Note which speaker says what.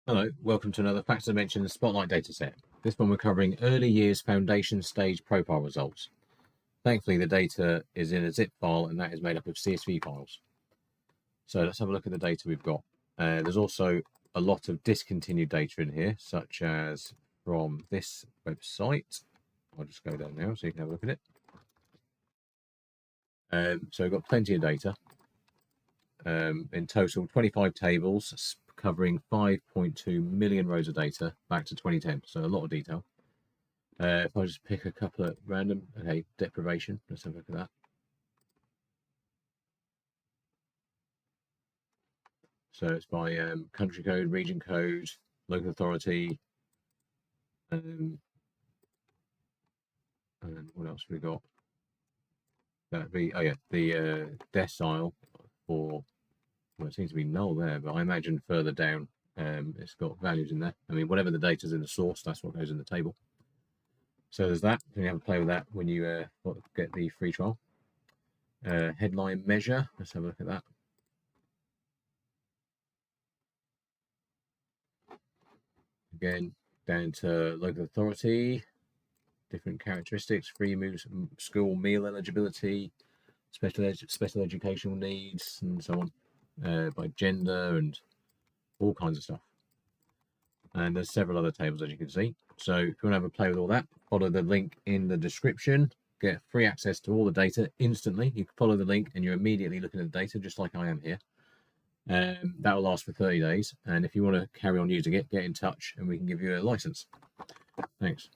Speaker 1: Hello, welcome to another Factor Dimension Spotlight Dataset. This one we're covering early years foundation stage profile results. Thankfully, the data is in a zip file and that is made up of CSV files. So let's have a look at the data we've got. There's also a lot of discontinued data in here, such as from this website. I'll just go down now so you can have a look at it. So we've got plenty of data. In total, 25 tables covering 5.2 million rows of data back to 2010. So a lot of detail. If I just pick a couple of random, okay, deprivation, let's have a look at that. So it's by country code, region code, local authority, and what else have we got? That'd be, oh yeah, the decile for, well, it seems to be null there, but I imagine further down it's got values in there. I mean, whatever the data's in the source, that's what goes in the table. So there's that. You can have a play with that when you get the free trial. Headline measure, let's have a look at that. Again, down to local authority, different characteristics, free school meal eligibility, special educational needs, and so on, by gender and all kinds of stuff. And there's several other tables, as you can see. So if you want to have a play with all that, follow the link in the description, get free access to all the data instantly. You can follow the link and you're immediately looking at the data, just like I am here. That will last for 30 days. And if you want to carry on using it, get in touch and we can give you a license. Thanks.